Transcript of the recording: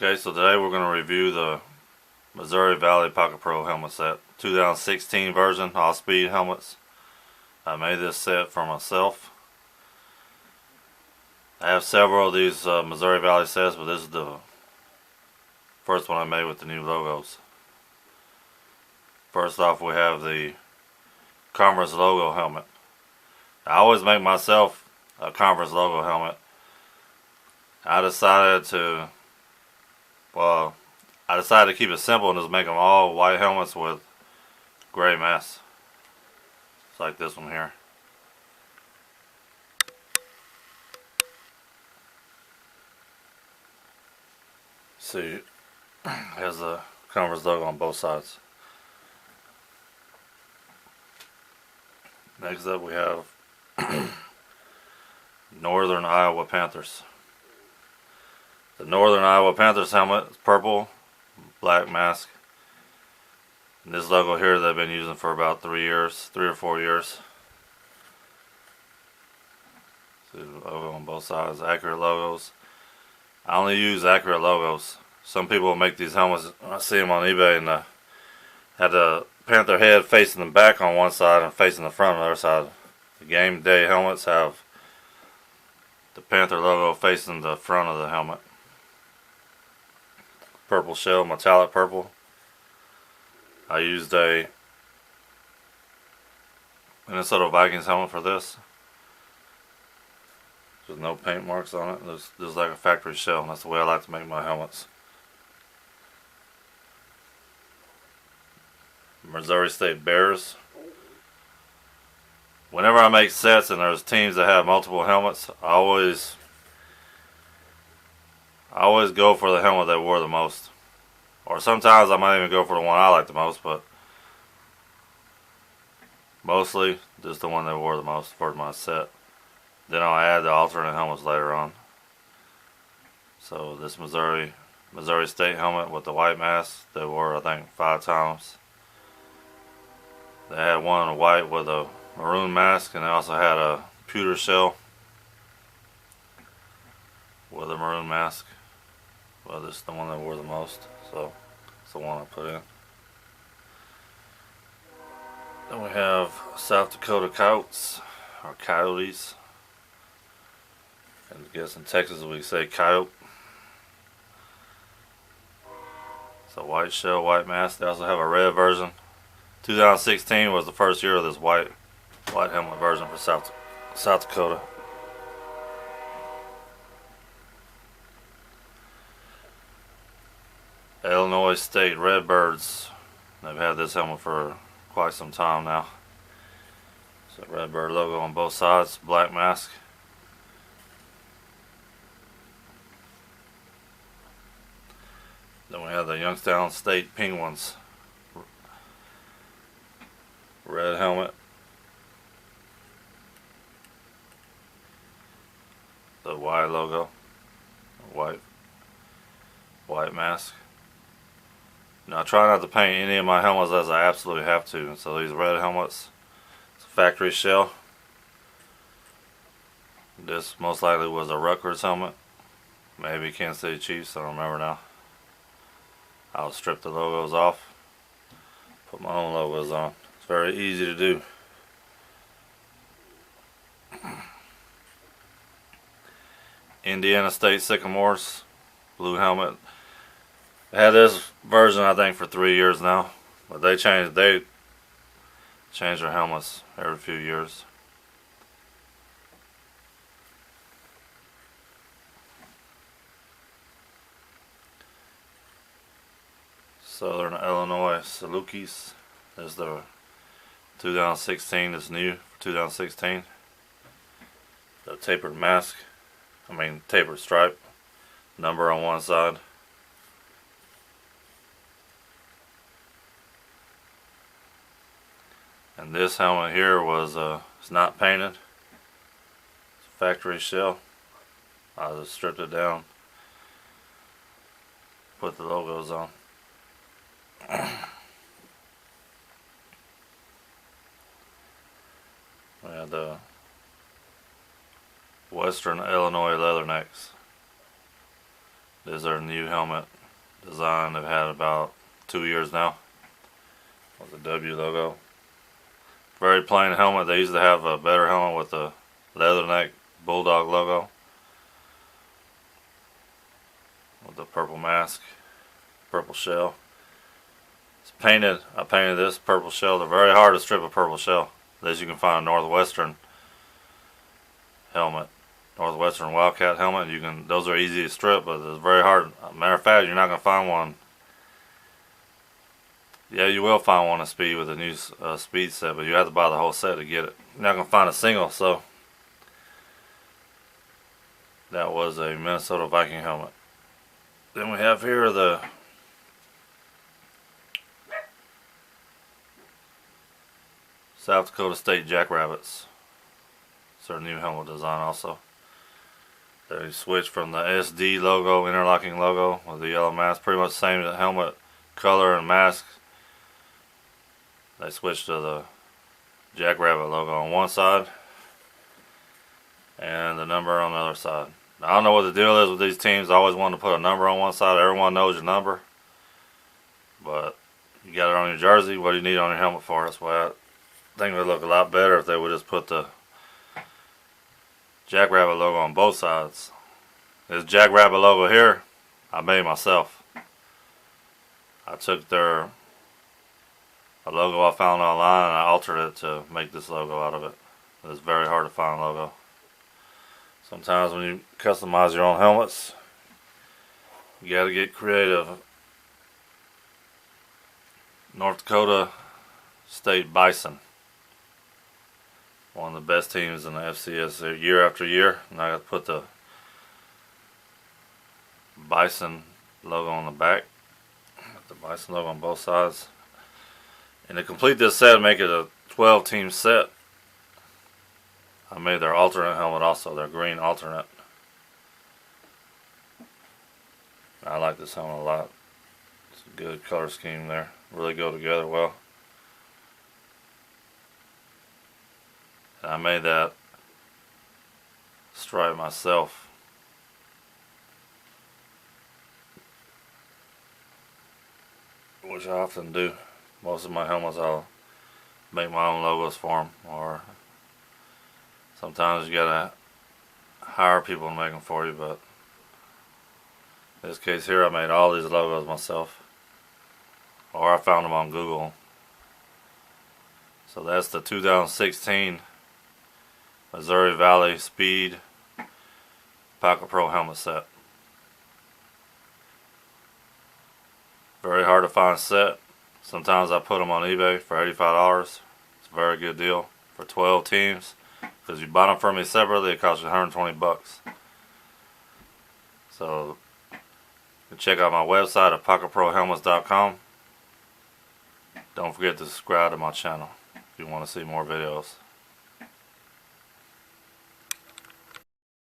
Okay, so today we're going to review the Missouri Valley Pocket Pro helmet set. 2016 version, all speed helmets. I made this set for myself. I have several of these Missouri Valley sets, but this is the first one I made with the new logos. First off, we have the Conference logo helmet. I always make myself a Conference logo helmet. I decided to keep it simple and just make them all white helmets with gray masks. It's like this one here. See, it has the Conference logo on both sides. Next up we have Northern Iowa Panthers. The Northern Iowa Panthers helmet is purple, black mask. And this logo here they've been using for about 3 or 4 years. See the logo on both sides, accurate logos. I only use accurate logos. Some people make these helmets, I see them on eBay, and have the Panther head facing the back on one side and facing the front on the other side. The game day helmets have the Panther logo facing the front of the helmet. Purple shell, metallic purple. I used a Minnesota Vikings helmet for this. There's no paint marks on it. There's like a factory shell. That's the way I like to make my helmets. Missouri State Bears. Whenever I make sets and there's teams that have multiple helmets, I always go for the helmet that wore the most. Or sometimes I might even go for the one I like the most, but mostly just the one that wore the most for my set. Then I'll add the alternate helmets later on. So this Missouri State helmet with the white mask, they wore I think 5 times. They had one in white with a maroon mask, and they also had a pewter shell with a maroon mask. Well, this is the one that wore the most, so it's the one I put in. Then we have South Dakota Coyotes, or Coyotes. And I guess in Texas we say coyote. It's a white shell, white mask. They also have a red version. 2016 was the first year of this white helmet version for South Dakota. Illinois State Redbirds. They've had this helmet for quite some time now. So Redbird logo on both sides, black mask. Then we have the Youngstown State Penguins. Red helmet. The Y logo. White mask. Now I try not to paint any of my helmets as I absolutely have to. So these red helmets, it's a factory shell. This most likely was a Rutgers helmet. Maybe Kansas City Chiefs, I don't remember now. I'll strip the logos off, put my own logos on. It's very easy to do. Indiana State Sycamores, blue helmet. They had this version I think for 3 years now, but they change their helmets every few years. Southern Illinois Salukis is the 2016. It's new for 2016. The tapered mask. Tapered stripe. Number on one side. And this helmet here was it's not painted. It's a factory shell. I just stripped it down. Put the logos on. We had the Western Illinois Leathernecks. This is their new helmet design. They've had about 2 years now with the W logo. Very plain helmet. They used to have a better helmet with the leather neck bulldog logo with the purple mask, purple shell. It's painted. I painted this purple shell. They're very hard to strip a purple shell. This you can find a Northwestern helmet, Northwestern Wildcat helmet. Those are easy to strip, but it's very hard. Matter of fact, you're not gonna find one. Yeah, you will find one in Speed with a new Speed set, but you have to buy the whole set to get it. You're not gonna find a single. So that was a Minnesota Viking helmet. Then we have here the South Dakota State Jackrabbits. It's their new helmet design also. They switched from the SD logo, interlocking logo, with the yellow mask. Pretty much the same helmet color and mask. They switched to the Jackrabbit logo on one side and the number on the other side. Now, I don't know what the deal is with these teams. I always wanted to put a number on one side. Everyone knows your number. But you got it on your jersey. What do you need on your helmet for? That's why I think it would look a lot better if they would just put the Jackrabbit logo on both sides. This Jackrabbit logo here, I made myself. I took a logo I found online and I altered it to make this logo out of it. It's very hard to find logo. Sometimes when you customize your own helmets, you gotta get creative. North Dakota State Bison. One of the best teams in the FCS year after year. And I got to put the Bison logo on the back. The Bison logo on both sides. And to complete this set and make it a 12-team set, I made their alternate helmet also, their green alternate. I like this helmet a lot. It's a good color scheme there. Really go together well. And I made that stripe myself. Which I often do. Most of my helmets I'll make my own logos for them, or sometimes you gotta hire people to make them for you, but in this case here I made all these logos myself, or I found them on Google. So that's the 2016 Missouri Valley Speed Pocket Pro helmet set. Very hard to find set. Sometimes I put them on eBay for $85. It's a very good deal for 12 teams. Because you buy them from me separately, it costs you 120 bucks. So you can check out my website at pocketprohelmets.com. Don't forget to subscribe to my channel if you want to see more videos.